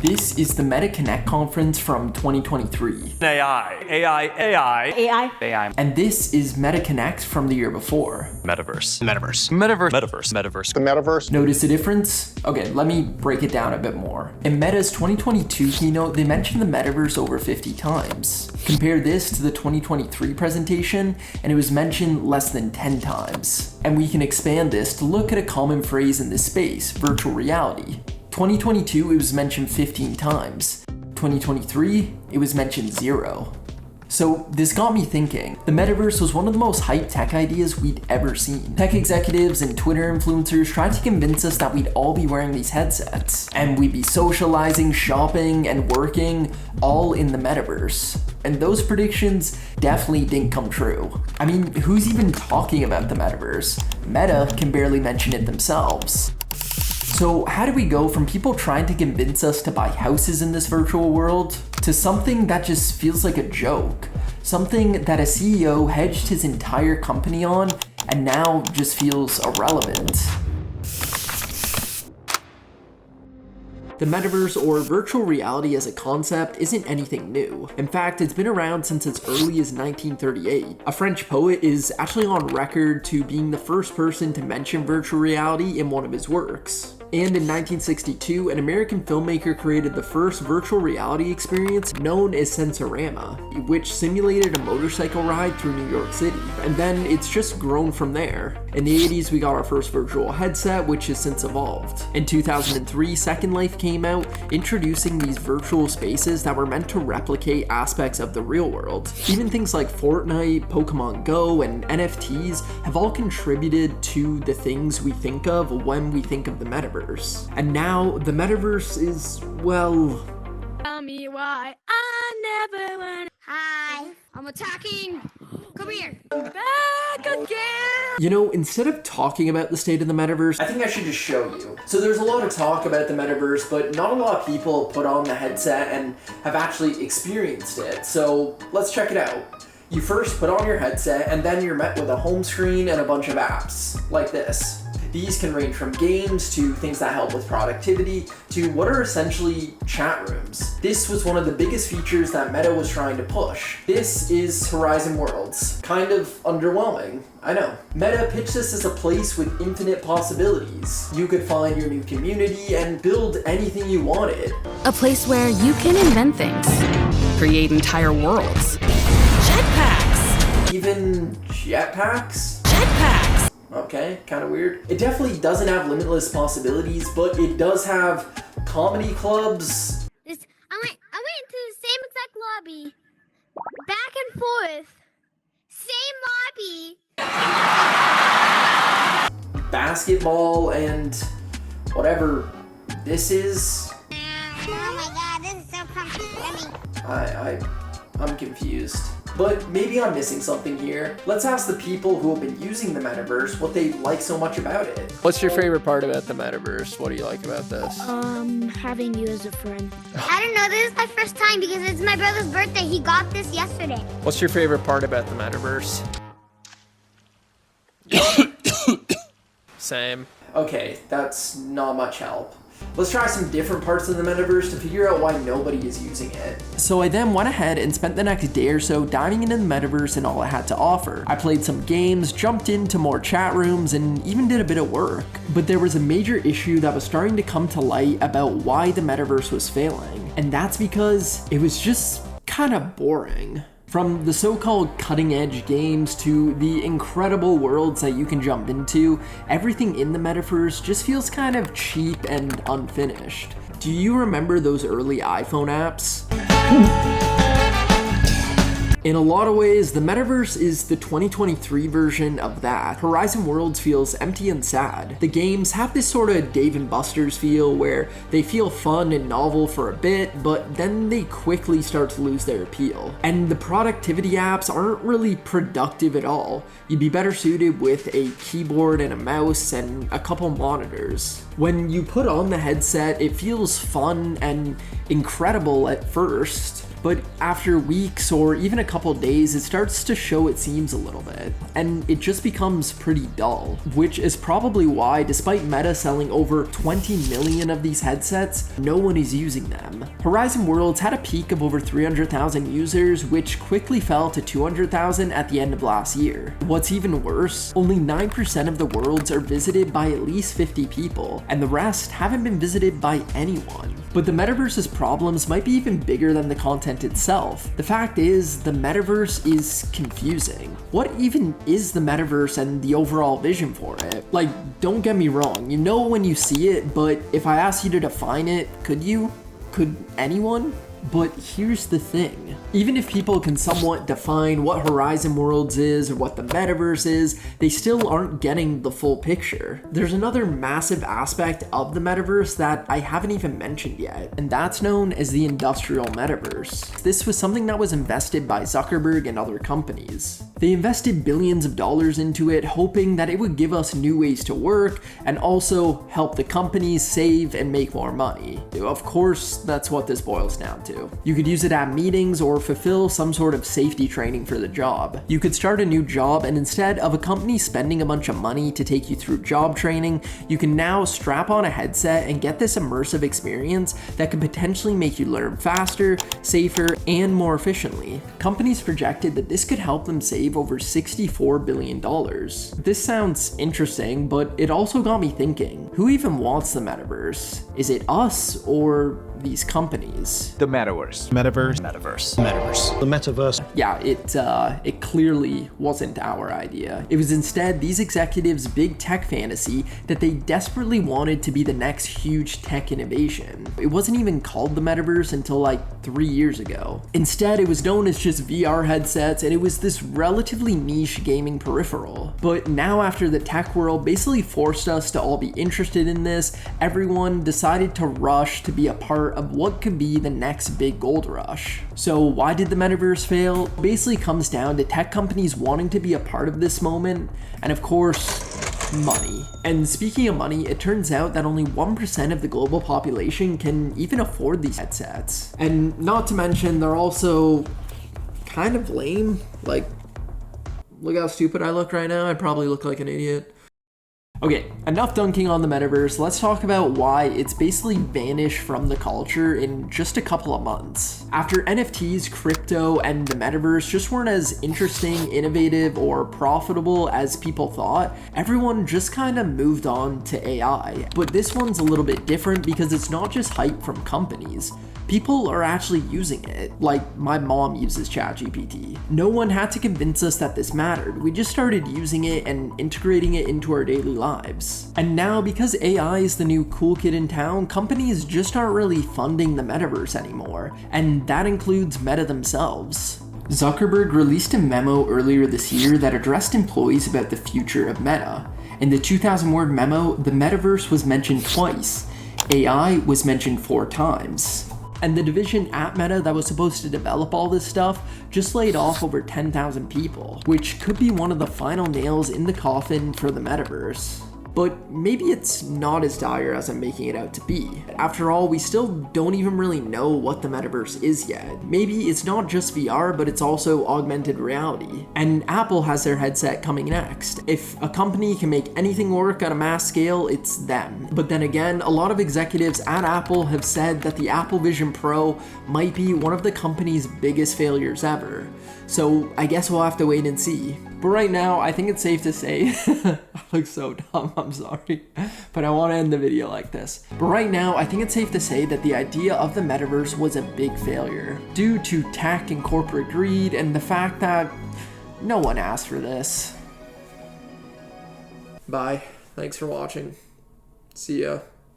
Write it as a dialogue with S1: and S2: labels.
S1: This is the Meta Connect conference from 2023.
S2: AI.
S1: And this is Meta Connect from the year before.
S2: Metaverse.
S3: The Metaverse.
S1: Notice the difference? Okay, let me break it down a bit more. In Meta's 2022 keynote, they mentioned the Metaverse over 50 times. Compare this to the 2023 presentation, and it was mentioned less than 10 times. And we can expand this to look at a common phrase in this space, virtual reality. 2022, it was mentioned 15 times. 2023, it was mentioned 0. So this got me thinking, the metaverse was one of the most hyped tech ideas we'd ever seen. Tech executives and Twitter influencers tried to convince us that we'd all be wearing these headsets, and we'd be socializing, shopping, and working all in the metaverse. And those predictions definitely didn't come true. I mean, who's even talking about the metaverse? Meta can barely mention it themselves. So how do we go from people trying to convince us to buy houses in this virtual world to something that just feels like a joke? Something that a CEO hedged his entire company on and now just feels irrelevant. The metaverse, or virtual reality as a concept, isn't anything new. In fact, it's been around since as early as 1938. A French poet is actually on record to being the first person to mention virtual reality in one of his works. And in 1962, an American filmmaker created the first virtual reality experience known as Sensorama, which simulated a motorcycle ride through New York City. And then it's just grown from there. In the 80s, we got our first virtual headset, which has since evolved. In 2003, Second Life came out, introducing these virtual spaces that were meant to replicate aspects of the real world. Even things like Fortnite, Pokemon Go, and NFTs have all contributed to the things we think of when we think of the metaverse. And now the metaverse is, well...
S4: Tell me why I never went. Hi, I'm attacking. Come here. Back again.
S1: You know, instead of talking about the state of the metaverse, I think I should just show you. So there's a lot of talk about the metaverse, but not a lot of people put on the headset and have actually experienced it. So let's check it out. You first put on your headset, and then you're met with a home screen and a bunch of apps, like this. These can range from games to things that help with productivity to what are essentially chat rooms. This was one of the biggest features that Meta was trying to push. This is Horizon Worlds. Kind of underwhelming, I know. Meta pitched this as a place with infinite possibilities. You could find your new community and build anything you wanted.
S5: A place where you can invent things, create entire worlds. Jetpacks!
S1: Even jetpacks?
S5: Jetpacks!
S1: Okay, kind of weird. It definitely doesn't have limitless possibilities, but it does have comedy clubs.
S4: I went into the same exact lobby, back and forth, same lobby.
S1: Basketball and whatever this is.
S4: Oh my god, this is so complicated.
S1: I'm confused. But maybe I'm missing something here. Let's ask the people who have been using the metaverse what they like so much about it. What's your favorite part about the metaverse? What do you like about this?
S4: Having you as a friend. I don't know, this is my first time because it's my brother's birthday. He got this yesterday.
S1: What's your favorite part about the metaverse? Same. Okay, that's not much help. Let's try some different parts of the metaverse to figure out why nobody is using it. So I then went ahead and spent the next day or so diving into the metaverse and all it had to offer. I played some games, jumped into more chat rooms, and even did a bit of work. But there was a major issue that was starting to come to light about why the metaverse was failing. And that's because it was just kind of boring. From the so-called cutting-edge games to the incredible worlds that you can jump into, everything in the metaverse just feels kind of cheap and unfinished. Do you remember those early iPhone apps? In a lot of ways, the metaverse is the 2023 version of that. Horizon Worlds feels empty and sad. The games have this sort of Dave & Buster's feel where they feel fun and novel for a bit, but then they quickly start to lose their appeal. And the productivity apps aren't really productive at all. You'd be better suited with a keyboard and a mouse and a couple monitors. When you put on the headset, it feels fun and incredible at first. but after weeks or even a couple days, it starts to show its seams a little bit, and it just becomes pretty dull, which is probably why, despite Meta selling over 20 million of these headsets, no one is using them. Horizon Worlds had a peak of over 300,000 users, which quickly fell to 200,000 at the end of last year. What's even worse, only 9% of the worlds are visited by at least 50 people, and the rest haven't been visited by anyone. But the Metaverse's problems might be even bigger than the content itself. The fact is, the Metaverse is confusing. What even is the Metaverse and the overall vision for it? Like, don't get me wrong, you know when you see it, but if I asked you to define it, could you? Could anyone? But here's the thing. Even if people can somewhat define what Horizon Worlds is or what the Metaverse is, they still aren't getting the full picture. There's another massive aspect of the Metaverse that I haven't even mentioned yet, and that's known as the Industrial Metaverse. This was something that was invested by Zuckerberg and other companies. They invested billions of dollars into it, hoping that it would give us new ways to work and also help the companies save and make more money. Of course, that's what this boils down to. You could use it at meetings or fulfill some sort of safety training for the job. You could start a new job, and instead of a company spending a bunch of money to take you through job training, you can now strap on a headset and get this immersive experience that could potentially make you learn faster, safer, and more efficiently. Companies projected that this could help them save over $64 billion. This sounds interesting, but it also got me thinking, who even wants the Metaverse? Is it us or these companies?
S2: The Metaverse.
S3: Metaverse.
S2: The Metaverse.
S1: Yeah, it clearly wasn't our idea. It was instead these executives' big tech fantasy that they desperately wanted to be the next huge tech innovation. It wasn't even called the Metaverse until like 3 years ago. Instead, it was known as just VR headsets, and it was this relatively niche gaming peripheral. But now, after the tech world basically forced us to all be interested in this, everyone decided to rush to be a part of what could be the next big gold rush. So why did the Metaverse fail? Basically comes down to tech companies wanting to be a part of this moment, and of course, money. And speaking of money, it turns out that only 1% of the global population can even afford these headsets. And not to mention, they're also kind of lame. Like, look how stupid I look right now. I probably look like an idiot. Okay, enough dunking on the Metaverse. Let's talk about why it's basically vanished from the culture in just a couple of months. After NFTs, crypto, and the Metaverse just weren't as interesting, innovative, or profitable as people thought, everyone just kind of moved on to AI. But this one's a little bit different because it's not just hype from companies. People are actually using it. Like, my mom uses ChatGPT. No one had to convince us that this mattered. We just started using it and integrating it into our daily lives. And now, because AI is the new cool kid in town, companies just aren't really funding the Metaverse anymore. And that includes Meta themselves. Zuckerberg released a memo earlier this year that addressed employees about the future of Meta. In the 2,000-word memo, the Metaverse was mentioned twice. AI was mentioned 4 times. And the division at Meta that was supposed to develop all this stuff just laid off over 10,000 people, which could be one of the final nails in the coffin for the Metaverse. But maybe it's not as dire as I'm making it out to be. After all, we still don't even really know what the Metaverse is yet. Maybe it's not just VR, but it's also augmented reality. And Apple has their headset coming next. If a company can make anything work at a mass scale, it's them. But then again, a lot of executives at Apple have said that the Apple Vision Pro might be one of the company's biggest failures ever. So I guess we'll have to wait and see. But right now, I think it's safe to say, I look so dumb, I'm sorry, but I want to end the video like this. But right now, I think it's safe to say that the idea of the Metaverse was a big failure, due to tech and corporate greed and the fact that no one asked for this. Bye. Thanks for watching. See ya.